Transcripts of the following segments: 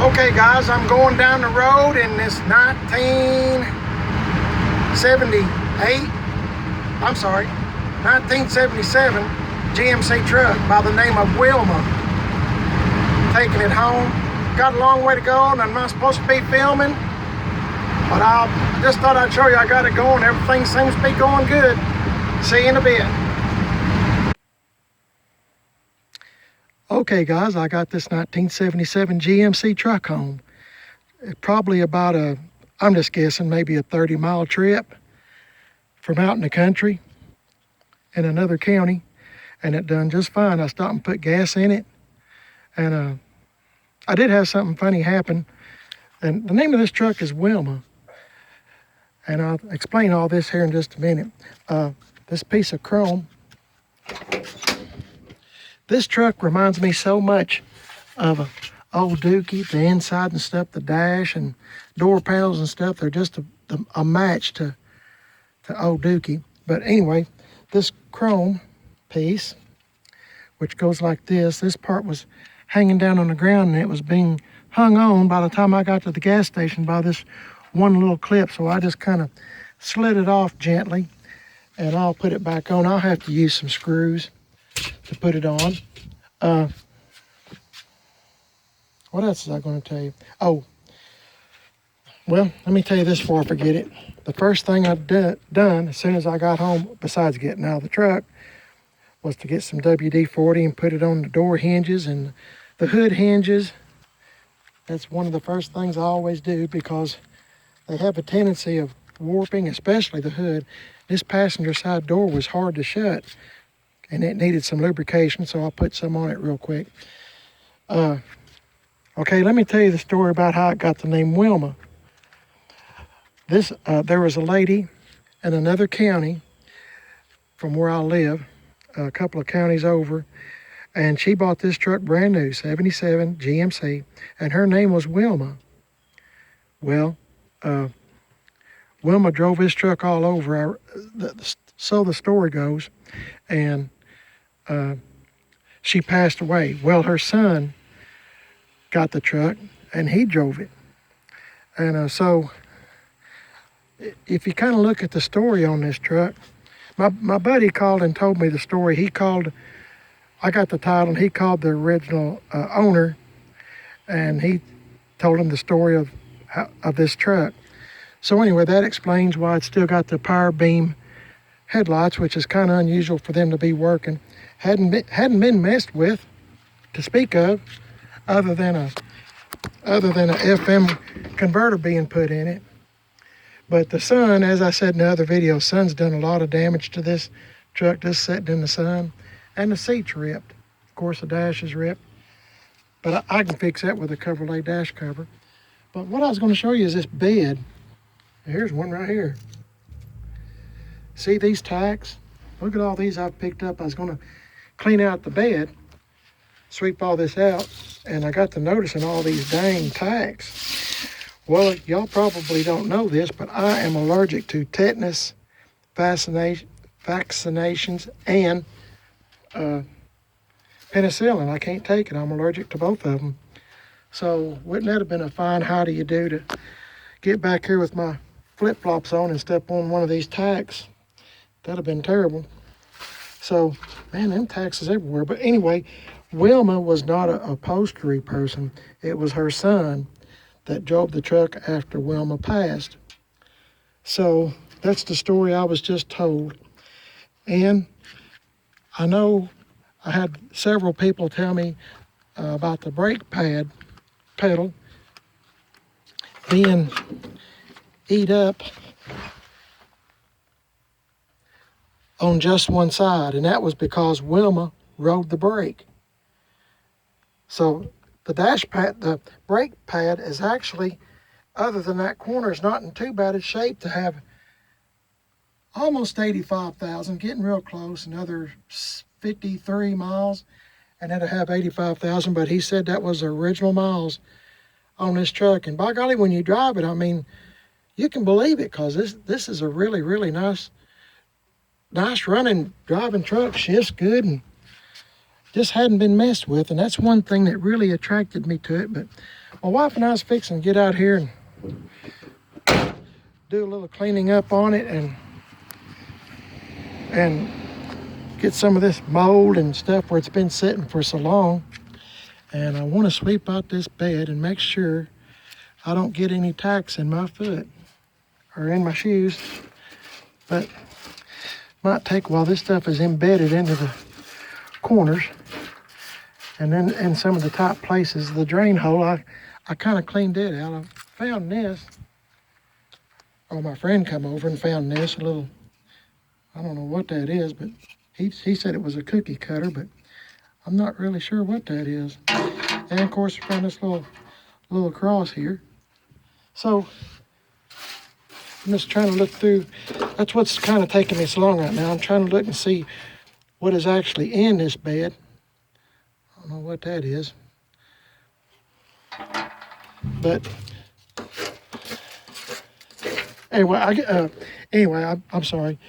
Okay guys, I'm going down the road in this 1977 GMC truck by the name of Wilma. Taking it home. Got a long way to go and I'm not supposed to be filming, but I just thought I'd show you I got it going. Everything seems to be going good. See you in a bit. Okay guys, I got this 1977 GMC truck home. It's probably about I'm just guessing, maybe a 30-mile trip from out in the country in another county, and it done just fine. I stopped and put gas in it, and I did have something funny happen. And the name of this truck is Wilma, and I'll explain all this here in just a minute. This piece of chrome, this truck reminds me so much of an old Dookie. The inside and stuff, the dash and door panels and stuff, they're just a match to old Dookie. But anyway, this chrome piece, which goes like this part was hanging down on the ground and it was being hung on by the time I got to the gas station by this one little clip. So I just kind of slid it off gently and I'll put it back on. I'll have to use some screws to put it on. What else was I going to tell you? Oh, well, let me tell you this before I forget it. The first thing I've done as soon as I got home, besides getting out of the truck, was to get some WD-40 and put it on the door hinges and the hood hinges. That's one of the first things I always do because they have a tendency of warping, especially the hood. This passenger side door was hard to shut and it needed some lubrication, so I'll put some on it real quick. Okay, let me tell you the story about how I got the name Wilma. There was a lady in another county from where I live, a couple of counties over, and she bought this truck brand new, 77 GMC, and her name was Wilma. Well, Wilma drove this truck all over, so the story goes, and she passed away. Well, her son got the truck and he drove it. And so if you kind of look at the story on this truck, my buddy called and told me the story. I got the title and he called the original owner and he told him the story of this truck. So anyway, that explains why it's still got the power beam headlights, which is kind of unusual for them to be working. Hadn't been messed with to speak of, other than a FM converter being put in it. But the sun, as I said in the other video, sun's done a lot of damage to this truck just sitting in the sun, and the seat's ripped. Of course, the dash is ripped, but I can fix that with a Coverlay dash cover. But what I was going to show you is this bed. Here's one right here. See these tacks? Look at all these I've picked up. I was going to clean out the bed, sweep all this out, and I got to noticing all these dang tacks. Well, y'all probably don't know this, but I am allergic to tetanus vaccinations and penicillin. I can't take it. I'm allergic to both of them. So wouldn't that have been a fine how do you do to get back here with my flip-flops on and step on one of these tacks? That'd have been terrible. So, man, them tacks is everywhere. But anyway, Wilma was not a upholstery person. It was her son that drove the truck after Wilma passed. So that's the story I was just told. And I know I had several people tell me about the brake pedal being eat up on just one side, and that was because Wilma rode the brake. So the brake pad is actually, other than that corner, is not in too bad a shape to have almost 85,000, getting real close, another 53 miles, and it'll have 85,000, but he said that was the original miles on this truck. And by golly, when you drive it, I mean, you can believe it, because this is a really, really nice running, driving truck. Shifts good, and just hadn't been messed with, and that's one thing that really attracted me to it. But my wife and I was fixing to get out here and do a little cleaning up on it and get some of this mold and stuff where it's been sitting for so long. And I want to sweep out this bed and make sure I don't get any tacks in my foot or in my shoes. But might take a while. This stuff is embedded into the corners and then in some of the top places. The drain hole, I kind of cleaned it out. I found this. Oh, my friend come over and found this, a little, I don't know what that is, but he said it was a cookie cutter, but I'm not really sure what that is. And of course, we found this little cross here. So I'm just trying to look through. That's what's kind of taking me so long right now. I'm trying to look and see what is actually in this bed. I don't know what that is. But anyway, I'm sorry.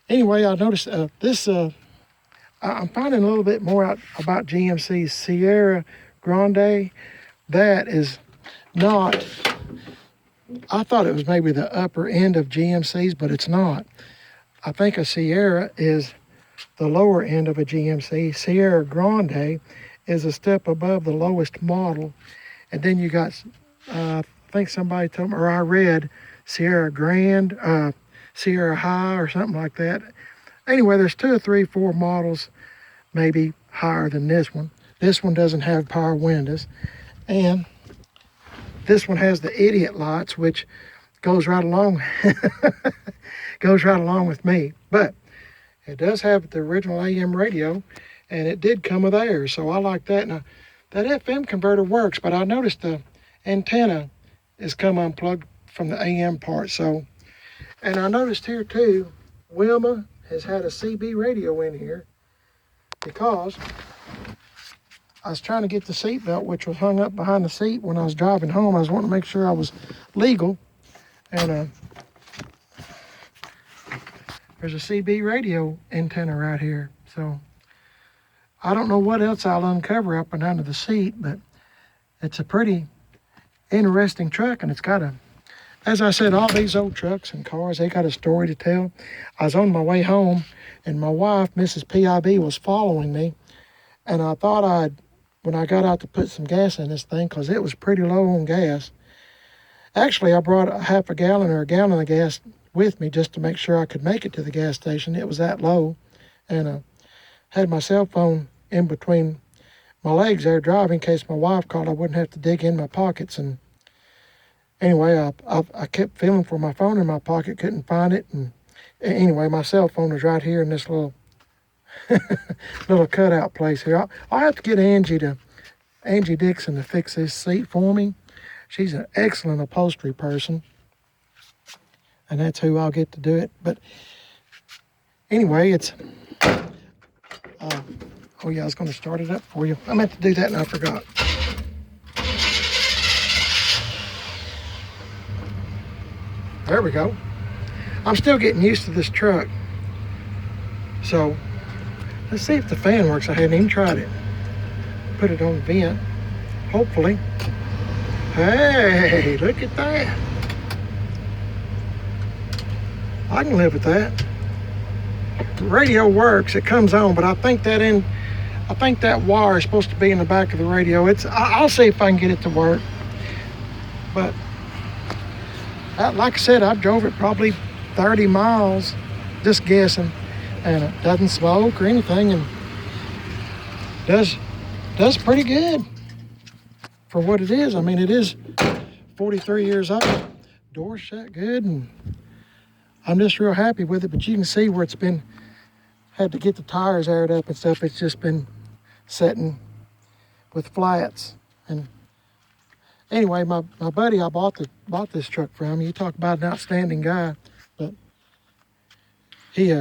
Anyway, I noticed this. I'm finding a little bit more out about GMC Sierra Grande. That is not. I thought it was maybe the upper end of GMC's, but it's not. I think a Sierra is the lower end of a GMC. Sierra Grande is a step above the lowest model. And then you got, I think somebody told me, or I read Sierra Grande, Sierra High or something like that. Anyway, there's 2 or 3, 4 models maybe higher than this one. This one doesn't have power windows. And this one has the idiot lights, which goes right along with me. But it does have the original AM radio, and it did come with air, so I like that. Now, that FM converter works, but I noticed the antenna is come unplugged from the AM part. So, and I noticed here too, Wilma has had a CB radio in here because I was trying to get the seatbelt, which was hung up behind the seat when I was driving home. I was wanting to make sure I was legal. And there's a CB radio antenna right here. So I don't know what else I'll uncover up and under the seat, but it's a pretty interesting truck. And it's got a, as I said, all these old trucks and cars, they got a story to tell. I was on my way home and my wife, Mrs. PIB, was following me. And I thought when I got out to put some gas in this thing, because it was pretty low on gas. Actually, I brought a half a gallon or a gallon of gas with me just to make sure I could make it to the gas station. It was that low. And had my cell phone in between my legs there driving in case my wife called. I wouldn't have to dig in my pockets. And anyway, I kept feeling for my phone in my pocket, couldn't find it. And anyway, my cell phone was right here in this little cutout place here. I'll have to get Angie Dixon to fix this seat for me. She's an excellent upholstery person, and that's who I'll get to do it. But anyway, it's oh yeah, I was going to start it up for you. I meant to do that and I forgot. There we go. I'm still getting used to this truck, so let's see if the fan works. I hadn't even tried it. Put it on vent, hopefully. Hey, look at that. I can live with that. The radio works, it comes on, but I think that wire is supposed to be in the back of the radio. I'll see if I can get it to work. But like I said, I drove it probably 30 miles, just guessing, and it doesn't smoke or anything, and does pretty good for what it is. I mean, it is 43 years old. Doors shut good, and I'm just real happy with it. But you can see where it's been, had to get the tires aired up and stuff. It's just been sitting with flats. And anyway, my buddy I bought this truck from, you talk about an outstanding guy, but he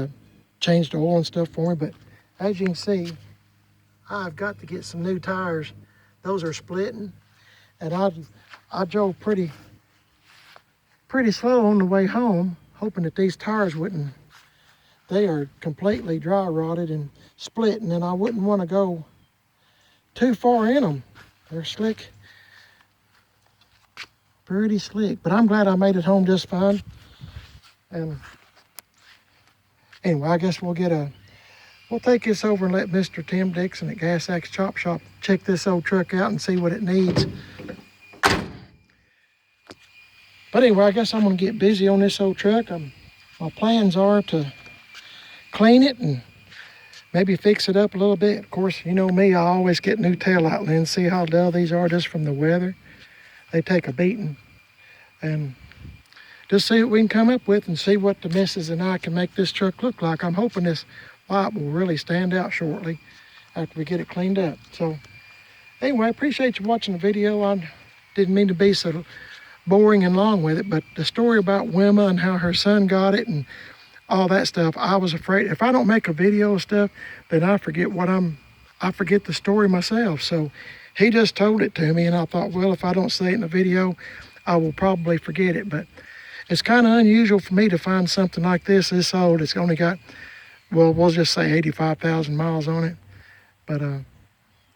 changed the oil and stuff for me. But as you can see, I've got to get some new tires. Those are splitting, and I drove pretty slow on the way home, hoping that these tires wouldn't. They are completely dry rotted and splitting, and I wouldn't want to go too far in them. They're slick, pretty slick. But I'm glad I made it home just fine. And anyway, I guess we'll take this over and let Mr. Tim Dixon at Gas Axe Chop Shop check this old truck out and see what it needs. But anyway, I guess I'm gonna get busy on this old truck. My plans are to clean it and maybe fix it up a little bit. Of course, you know me, I always get new taillight lens. See how dull these are just from the weather? They take a beating. And just see what we can come up with and see what the missus and I can make this truck look like. I'm hoping this white will really stand out shortly after we get it cleaned up. So anyway, I appreciate you watching the video. I didn't mean to be so boring and long with it, but the story about Wilma and how her son got it and all that stuff, I was afraid if I don't make a video of stuff, then I forget the story myself. So he just told it to me, and I thought, well, if I don't say it in the video, I will probably forget it. But it's kind of unusual for me to find something like this old. It's only got, well, we'll just say 85,000 miles on it. But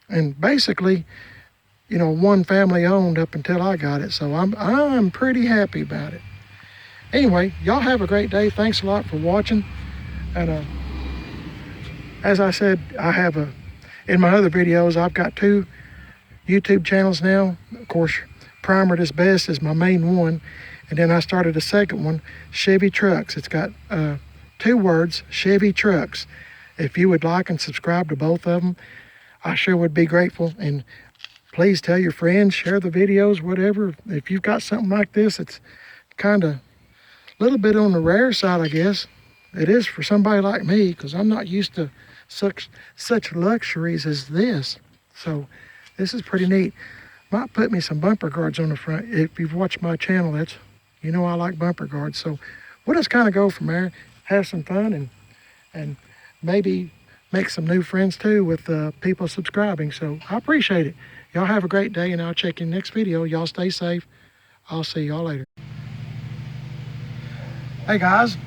and basically, you know, one family owned up until I got it. So I'm pretty happy about it. Anyway, y'all have a great day. Thanks a lot for watching. And as I said, in my other videos, I've got 2 YouTube channels now. Of course, Primer This Best is my main one. And then I started a second one, Chevy Trucks. It's got 2 words, Chevy Trucks. If you would like and subscribe to both of them, I sure would be grateful. And please tell your friends, share the videos, whatever. If you've got something like this, it's kind of a little bit on the rare side, I guess. It is for somebody like me, because I'm not used to such luxuries as this. So this is pretty neat. Might put me some bumper guards on the front. If you've watched my channel, you know I like bumper guards. So we'll just kind of go from there, have some fun, and maybe make some new friends too with people subscribing. So I appreciate it. Y'all have a great day, and I'll check you in the next video. Y'all stay safe. I'll see y'all later. Hey guys,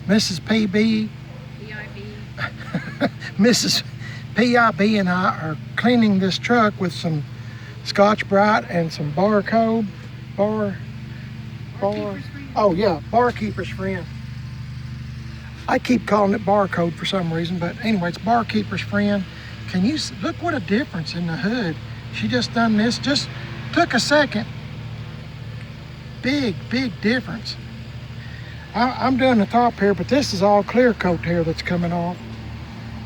Mrs. PIB, Mrs. PIB and I are cleaning this truck with some Scotch-Brite and some Barkeeper's Friend. I keep calling it Barcode for some reason, but anyway, it's Barkeeper's Friend. Can you look what a difference in the hood? She just done this, just took a second. Big difference. I'm doing the top here, but this is all clear coat here that's coming off.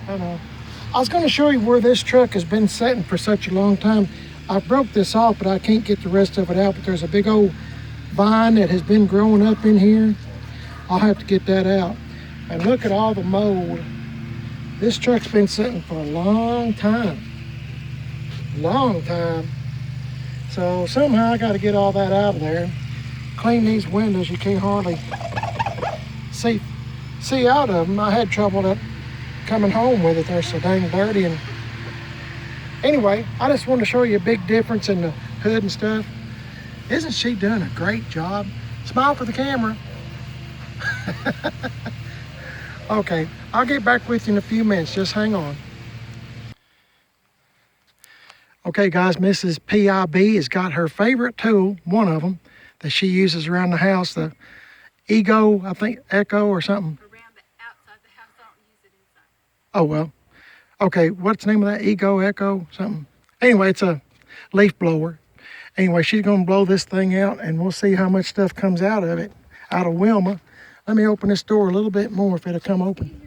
I was going to show you where this truck has been sitting for such a long time. I broke this off, but I can't get the rest of it out. But there's a big old vine that has been growing up in here. I'll have to get that out. And look at all the mold. This truck's been sitting for a long time. So somehow I got to get all that out of there. Clean these windows. You can't hardly see out of them. I had trouble coming home with it. They're so dang dirty. And anyway, I just wanted to show you a big difference in the hood and stuff. Isn't she doing a great job? Smile for the camera. Okay, I'll get back with you in a few minutes. Just hang on. Okay guys, Mrs. PIB has got her favorite tool, one of them, that she uses around the house, the Echo, I think, Echo or something. Around the outside the house, I don't use it inside. Oh, well. Okay, what's the name of that? Echo, something? Anyway, it's a leaf blower. Anyway, she's going to blow this thing out, and we'll see how much stuff comes out of it, out of Wilma. Let me open this door a little bit more if it'll come open.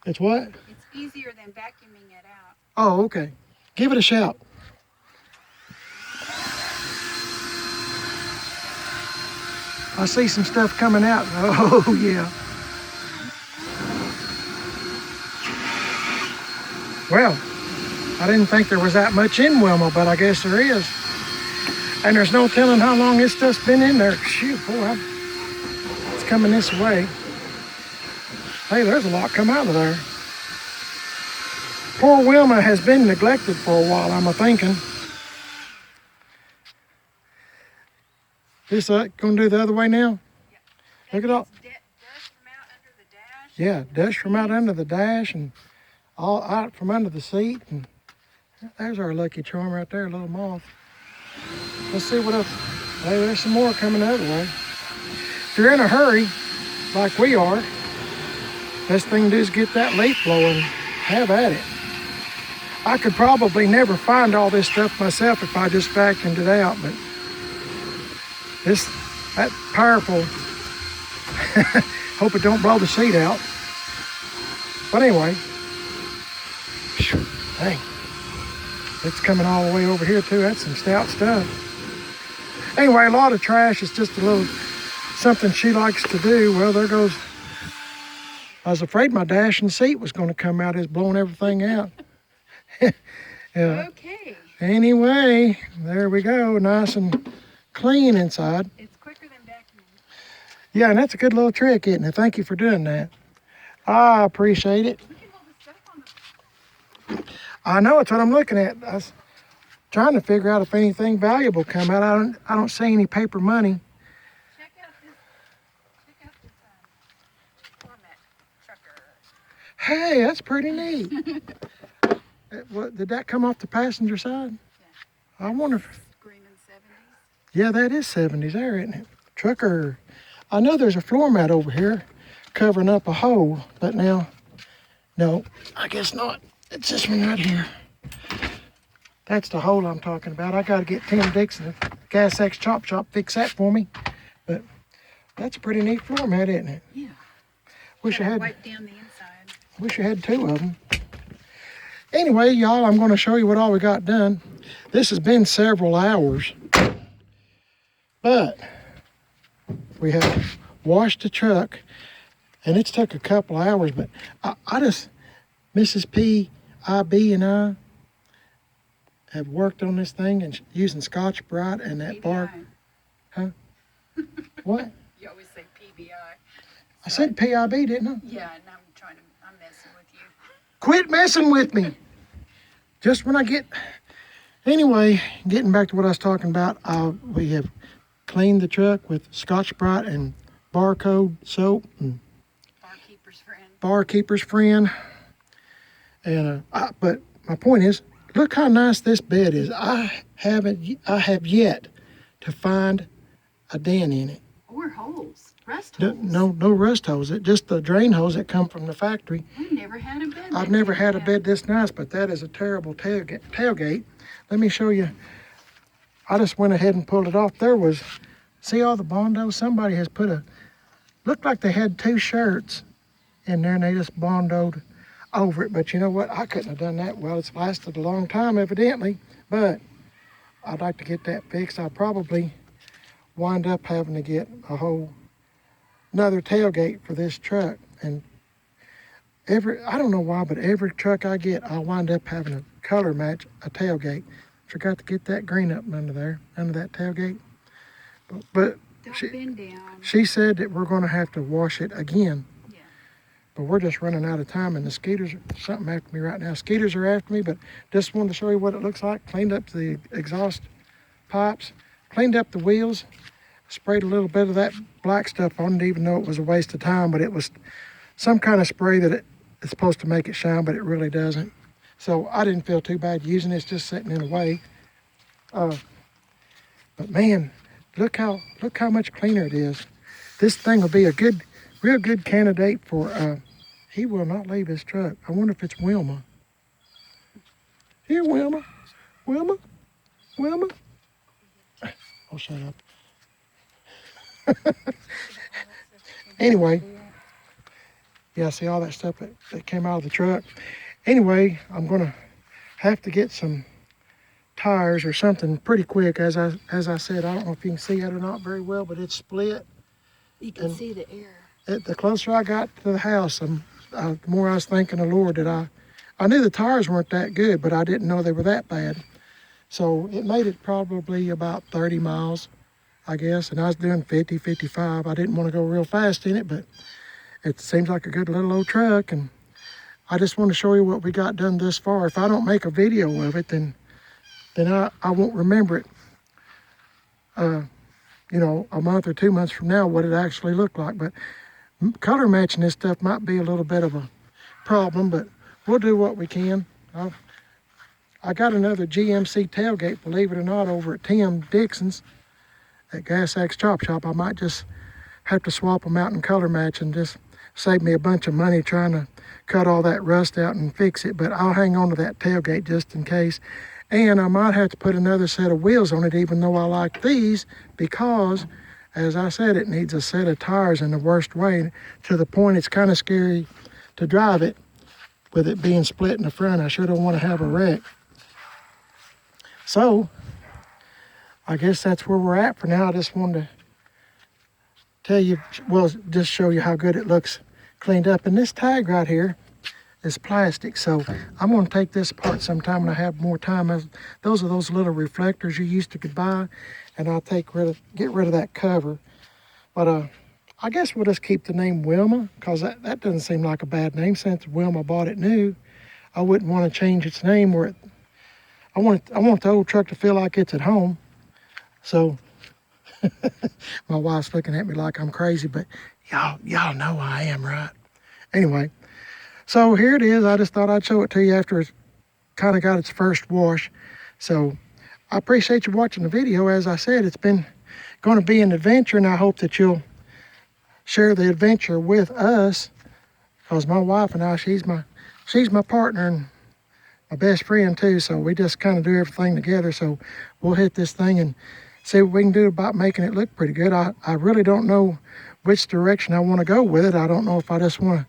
It's what? It's easier than vacuuming it out. Oh, okay. Give it a shout. I see some stuff coming out. Oh, yeah. Well, I didn't think there was that much in Wilma, but I guess there is. And there's no telling how long this stuff's been in there. Shoot, boy, it's coming this way. Hey, there's a lot come out of there. Poor Wilma has been neglected for a while, I'm a-thinking. This gonna do the other way now? Yeah. Look at all. Dust from out under the dash. Yeah, dust from out under the dash and all out from under the seat. And There's our lucky charm right there, a little moth. Let's see what else. Hey, there's some more coming the other way. If you're in a hurry, like we are, best thing to do is get that leaf blowing. Have at it. I could probably never find all this stuff myself if I just vacuumed it out, but that powerful. Hope it don't blow the seat out. But anyway, dang, it's coming all the way over here too. That's some stout stuff. Anyway, a lot of trash is just a little something she likes to do. Well, there goes. I was afraid my dashing seat was going to come out. It's blowing everything out. Yeah. Okay. Anyway, there we go. Nice and clean inside. It's quicker than vacuuming. Yeah, and that's a good little trick, isn't it? Thank you for doing that. I appreciate it. Look at all the stuff on the. I know it's what I'm looking at. I was trying to figure out if anything valuable come out. I don't see any paper money. Check out this. Format trucker. Hey, that's pretty neat. What, did that come off the passenger side? Yeah. I wonder if. Screaming 70s. Yeah, that is 70s there, isn't it? Trucker. I know there's a floor mat over here covering up a hole, but now, no, I guess not. It's this one right here. That's the hole I'm talking about. I got to get Tim Dixon, Gas X Chop Shop, fix that for me. But that's a pretty neat floor mat, isn't it? Yeah. Wish I had. Wipe down the inside. Wish I had two of them. Anyway, y'all, I'm going to show you what all we got done. This has been several hours, but we have washed the truck, and it's took a couple hours, but I just, Mrs. PIB and I have worked on this thing and using Scotch-Brite and that bark. Huh? What? You always say PBI. I said PIB, didn't I? Yeah, and I'm messing with you. Quit messing with me. Just when I get, anyway, getting back to what I was talking about, we have cleaned the truck with Scotch-Brite and Barcode soap and Barkeeper's friend. Barkeeper's friend. And but my point is, look how nice this bed is. I have yet to find a dent in it. Or holes. Rust holes. No rust holes. It just the drain holes that come from the factory. We've never had a bed. I've never had a bed this nice, but that is a terrible tailgate. Let me show you. I just went ahead and pulled it off. There was, see all the Bondo? Somebody has put looked like they had two shirts in there and they just Bondoed over it. But you know what? I couldn't have done that well. It's lasted a long time evidently, but I'd like to get that fixed. I'll probably wind up having to get another tailgate for this truck. And I don't know why, but every truck I get, I'll wind up having to color match a tailgate. Forgot to get that green up under there, under that tailgate. But Don't bend down. she said that we're going to have to wash it again. Yeah. But we're just running out of time, and the skeeters, something after me right now. Skeeters are after me, but just wanted to show you what it looks like. Cleaned up the exhaust pipes, cleaned up the wheels, sprayed a little bit of that black stuff. I didn't even know it was a waste of time, but it was some kind of spray that it's supposed to make it shine, but it really doesn't. So I didn't feel too bad using it. It's just sitting in the way. But man, look how much cleaner it is. This thing will be a real good candidate for. He will not leave his truck. I wonder if it's Wilma. Here, Wilma, Wilma, Wilma. Oh, shut up. Anyway, yeah, see all that stuff that came out of the truck. Anyway, I'm gonna have to get some tires or something pretty quick. As I said, I don't know if you can see it or not very well, but it's split. You can see the air. The closer I got to the house, the more I was thanking the Lord that I knew the tires weren't that good, but I didn't know they were that bad. So it made it probably about 30 miles, I guess, and I was doing 50, 55. I didn't want to go real fast in it, but it seems like a good little old truck, and I just want to show you what we got done thus far. If I don't make a video of it, then I won't remember it, you know, a month or 2 months from now, what it actually looked like. But color matching this stuff might be a little bit of a problem, but we'll do what we can. I got another GMC tailgate, believe it or not, over at Tim Dixon's at Gas Axe Chop Shop. I might just have to swap them out and color match and just save me a bunch of money trying to cut all that rust out and fix it. But I'll hang on to that tailgate just in case. And I might have to put another set of wheels on it, even though I like these, because, as I said, it needs a set of tires in the worst way, to the point it's kind of scary to drive it with it being split in the front. I sure don't want to have a wreck. So, I guess that's where we're at for now. I just wanted to tell you, well, just show you how good it looks cleaned up. And this tag right here is plastic, so I'm going to take this apart sometime when I have more time. Those are those little reflectors you used to could buy, and I'll get rid of that cover. But I guess we'll just keep the name Wilma, because that doesn't seem like a bad name. Since Wilma bought it new, I wouldn't want to change its name. I want the old truck to feel like it's at home. So my wife's looking at me like I'm crazy, but y'all know I am, right? Anyway, so here it is. I just thought I'd show it to you after it's kind of got its first wash. So I appreciate you watching the video. As I said, it's been going to be an adventure, and I hope that you'll share the adventure with us, because my wife and I, she's my partner and my best friend too, so we just kind of do everything together. So we'll hit this thing and see what we can do about making it look pretty good. I really don't know which direction I want to go with it. I don't know if I just want to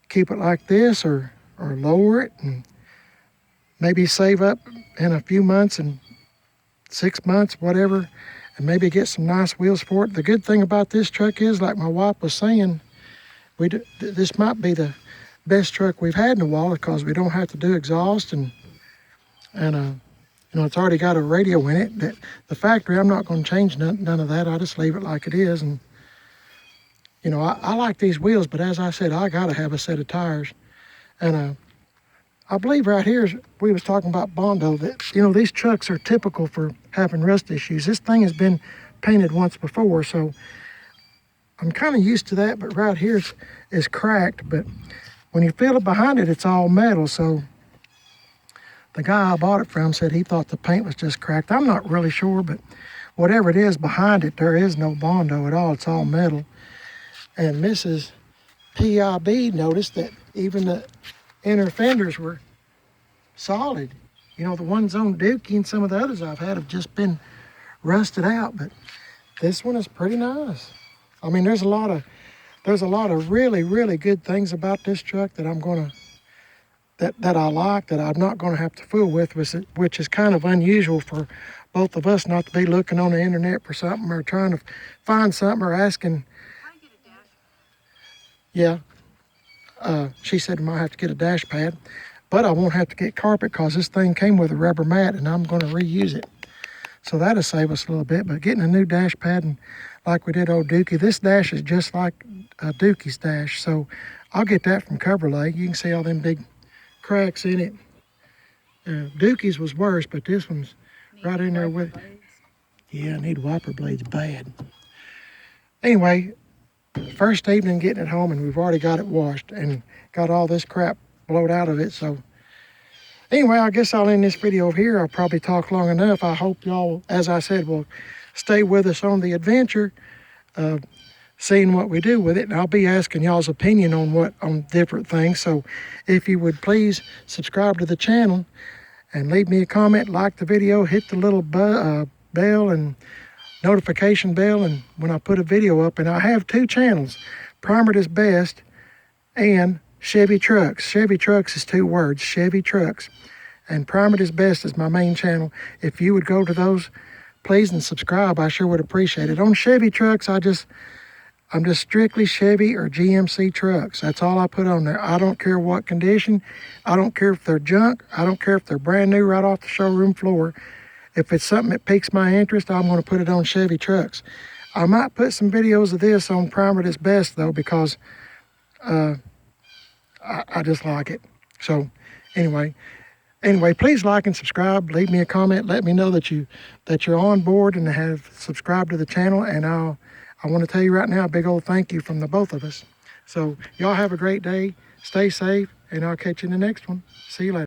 keep it like this or lower it and maybe save up in a few months, and 6 months, whatever, and maybe get some nice wheels for it. The good thing about this truck is, like my wife was saying, this might be the best truck we've had in a while, because we don't have to do exhaust, and you know, it's already got a radio in it. That the factory, I'm not going to change none of that. I just leave it like it is. And you know, I like these wheels, but as I said, I got to have a set of tires. And I believe right here, we was talking about Bondo, that, you know, these trucks are typical for having rust issues. This thing has been painted once before, so I'm kind of used to that, but right here is cracked. But when you feel it behind it, it's all metal. So the guy I bought it from said he thought the paint was just cracked. I'm not really sure, but whatever it is behind it, there is no Bondo at all. It's all metal. And Mrs. PIB noticed that even the inner fenders were solid. You know, the ones on Dookie and some of the others I've had have just been rusted out, but this one is pretty nice. I mean, there's a lot of really, really good things about this truck that that I like, that I'm not going to have to fool with, which is kind of unusual for both of us, not to be looking on the internet for something or trying to find something or asking. Yeah, she said I might have to get a dash pad, but I won't have to get carpet, because this thing came with a rubber mat and I'm going to reuse it. So that'll save us a little bit. But getting a new dash pad, and like we did old Dookie, this dash is just like Dookie's dash. So I'll get that from Coverlay. You can see all them big cracks in it. Dookie's was worse, but this one's right in there with it. Yeah, I need wiper blades bad. Anyway, first evening getting it home, and we've already got it washed and got all this crap blowed out of it. So anyway, I guess I'll end this video here. I'll probably talk long enough. I hope y'all, as I said, will stay with us on the adventure of seeing what we do with it. And I'll be asking y'all's opinion on different things. So if you would please subscribe to the channel and leave me a comment, like the video, hit the little bell and notification bell, and when I put a video up. And I have two channels, Primered is Best and Chevy Trucks. Chevy Trucks is 2 words, Chevy Trucks. And Primered is Best is my main channel. If you would go to those, please, and subscribe, I sure would appreciate it. On Chevy Trucks, I'm just strictly Chevy or GMC trucks. That's all I put on there. I don't care what condition. I don't care if they're junk. I don't care if they're brand new right off the showroom floor. If it's something that piques my interest, I'm going to put it on Chevy Trucks. I might put some videos of this on Primered is Best, though, because I just like it. So anyway, please like and subscribe. Leave me a comment. Let me know that you're on board and have subscribed to the channel. And I want to tell you right now, a big old thank you from the both of us. So y'all have a great day. Stay safe, and I'll catch you in the next one. See you later.